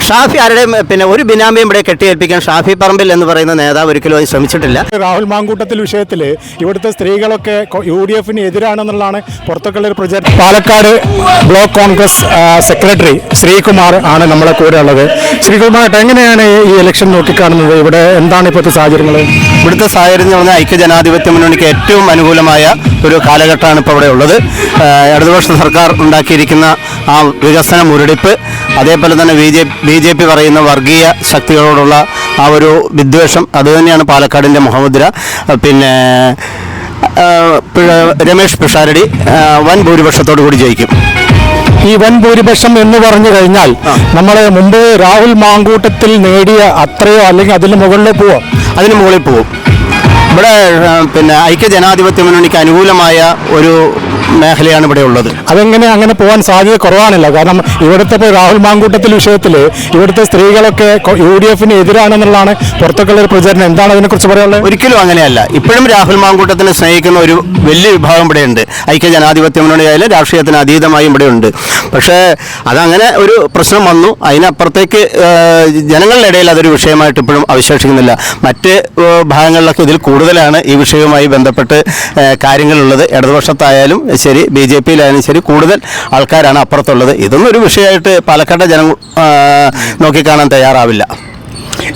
ഷാഫി ആരുടെയും ഒരു ബിനാമിയും ഇവിടെ കെട്ടിയേൽപ്പിക്കാൻ ഷാഫി പറമ്പിൽ എന്ന് പറയുന്ന നേതാവ് ഒരിക്കലും അത് ശ്രമിച്ചിട്ടില്ല. രാഹുൽ മാങ്കൂട്ടത്തിൽ വിഷയത്തിൽ ഇവിടുത്തെ സ്ത്രീകളൊക്കെ UDF എതിരാണെന്നുള്ളതാണ് പുറത്തൊക്കെയുള്ള ഒരു പ്രചരണം. പാലക്കാട് ബ്ലോക്ക് കോൺഗ്രസ് സെക്രട്ടറി ശ്രീകുമാർ ആണ് നമ്മളെ കൂടെ ഉള്ളത്. ശ്രീകുമാർ, എങ്ങനെയാണ് ഈ ഇലക്ഷൻ നോക്കിക്കാണുന്നത്? ഇവിടെ എന്താണ് ഇപ്പോഴത്തെ സാഹചര്യങ്ങൾ? ഇവിടുത്തെ സാഹചര്യം എന്ന് പറഞ്ഞാൽ ഐക്യജനാധിപത്യ മുന്നണിക്ക് ഏറ്റവും അനുകൂലമായ ഒരു കാലഘട്ടമാണ് ഇപ്പോൾ ഇവിടെ ഉള്ളത്. ഇടതുപക്ഷ സർക്കാർ ഉണ്ടാക്കിയിരിക്കുന്ന ആ വികസന മുരടിപ്പ്, അതേപോലെ തന്നെ BJP പറയുന്ന വർഗീയ ശക്തികളോടുള്ള ആ ഒരു വിദ്വേഷം, അതുതന്നെയാണ് പാലക്കാടിൻ്റെ മുഖമുദ്ര. പിന്നെ രമേഷ് പിഷാരടി വൻ ഭൂരിപക്ഷത്തോടു കൂടി ജയിക്കും. ഈ വൻ ഭൂരിപക്ഷം എന്ന് പറഞ്ഞു കഴിഞ്ഞാൽ നമ്മൾ മുമ്പ് രാഹുൽ മാങ്കൂട്ടത്തിൽ നേടിയ അത്രയോ അല്ലെങ്കിൽ അതിന് മുകളിൽ പോവോ? അതിന് മുകളിൽ പോവും. ഇവിടെ ഐക്യജനാധിപത്യ മുന്നണിക്ക് അനുകൂലമായ ഒരു മേഖലയാണ് ഇവിടെ ഉള്ളത്. അതെങ്ങനെ അങ്ങനെ പോകാൻ സാധ്യത കുറവാണല്ലോ. കാരണം ഇവിടുത്തെ രാഹുൽ മാങ്കൂട്ടത്തിൽ വിഷയത്തിൽ ഇവിടുത്തെ സ്ത്രീകളൊക്കെ UDF എതിരാണെന്നുള്ളതാണ് പുറത്തൊക്കെയുള്ള ഒരു പ്രചരണം. എന്താണ് അതിനെക്കുറിച്ച് പറയാനുള്ളത്? ഒരിക്കലും അങ്ങനെയല്ല. ഇപ്പോഴും രാഹുൽ മാങ്കൂട്ടത്തിനെ സ്നേഹിക്കുന്ന ഒരു വലിയ വിഭാഗം ഇവിടെയുണ്ട്. ഐക്യജനാധിപത്യ മുന്നണിയായാലും രാഷ്ട്രീയത്തിന് അതീതമായും ഇവിടെയുണ്ട്. പക്ഷേ അതങ്ങനെ ഒരു പ്രശ്നം വന്നു. അതിനപ്പുറത്തേക്ക് ജനങ്ങളുടെ ഇടയിൽ അതൊരു വിഷയമായിട്ട് ഇപ്പോഴും അവശേഷിക്കുന്നില്ല. മറ്റ് ഭാഗങ്ങളിലൊക്കെ ഇതിൽ കൂടുതലാണ് ഈ വിഷയവുമായി ബന്ധപ്പെട്ട് കാര്യങ്ങളുള്ളത്. ഇടതുപക്ഷത്തായാലും ശരി, BJPയിലായാലും ശരി, കൂടുതൽ ആൾക്കാരാണ് അപ്പുറത്തുള്ളത്. ഇതൊന്നും ഒരു വിഷയമായിട്ട് പാലക്കാട്ടെ ജനം നോക്കിക്കാണാൻ തയ്യാറാവില്ല.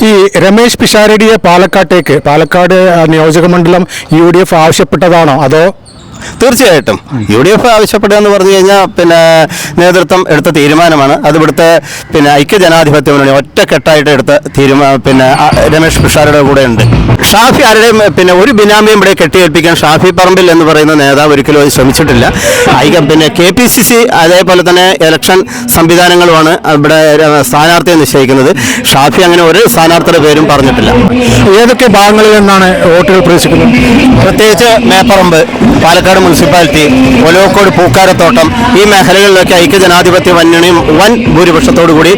ഈ രമേശ് പിഷാരടിയെ പാലക്കാട് നിയോജക മണ്ഡലം UDF ആവശ്യപ്പെട്ടതാണോ അതോ? തീർച്ചയായിട്ടും UDF ആവശ്യപ്പെടുക എന്ന് പറഞ്ഞു കഴിഞ്ഞാൽ നേതൃത്വം എടുത്ത തീരുമാനമാണ്. അത് ഇവിടുത്തെ ഐക്യജനാധിപത്യ മുന്നണി ഒറ്റക്കെട്ടായിട്ട് എടുത്ത തീരുമാനം. രമേഷ് പിഷാരയുടെ കൂടെ ഉണ്ട്. ഷാഫി ആരുടെയും ഒരു ബിനാമിയും ഇവിടെ കെട്ടിയേൽപ്പിക്കാൻ ഷാഫി പറമ്പിൽ എന്ന് പറയുന്ന നേതാവ് ഒരിക്കലും അത് ശ്രമിച്ചിട്ടില്ല. KPCC അതേപോലെ തന്നെ ഇലക്ഷൻ സംവിധാനങ്ങളുമാണ് ഇവിടെ സ്ഥാനാർത്ഥിയെ നിശ്ചയിക്കുന്നത്. ഷാഫി അങ്ങനെ ഒരു സ്ഥാനാർത്ഥിയുടെ പേരും പറഞ്ഞിട്ടില്ല. ഏതൊക്കെ ഭാഗങ്ങളിൽ നിന്നാണ് വോട്ടുകൾ പ്രതീക്ഷിക്കുന്നത്? പ്രത്യേകിച്ച് മേപ്പറമ്പ്, പാലക്കാട് മുനിസിപ്പാലിറ്റി, ഒലോക്കോട്, പൂക്കാരത്തോട്ടം, ഈ മേഖലകളിലൊക്കെ ഐക്യജനാധിപത്യ മുന്നണിയും വൻ ഭൂരിപക്ഷത്തോടു കൂടി,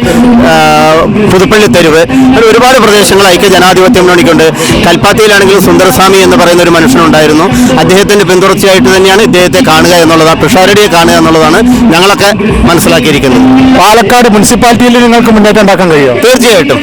പുതുപ്പള്ളി തെരുവ്, അങ്ങനെ ഒരുപാട് പ്രദേശങ്ങൾ ഐക്യജനാധിപത്യ മുന്നണിക്കുണ്ട്. കൽപ്പാത്തിയിലാണെങ്കിലും സുന്ദരസ്വാമി എന്ന് പറയുന്ന ഒരു മനുഷ്യനുണ്ടായിരുന്നു. അദ്ദേഹത്തിന്റെ പിന്തുടർച്ചയായിട്ട് തന്നെയാണ് ഇദ്ദേഹത്തെ കാണുക എന്നുള്ളതാണ്, പിഷാരടിയെ കാണുക എന്നുള്ളതാണ് ഞങ്ങളൊക്കെ മനസ്സിലാക്കിയിരിക്കുന്നത്. പാലക്കാട് മുനിസിപ്പാലിറ്റിയിൽ നിങ്ങൾക്ക് മുന്നേറ്റം ഉണ്ടാക്കാൻ കഴിയുമോ? തീർച്ചയായിട്ടും.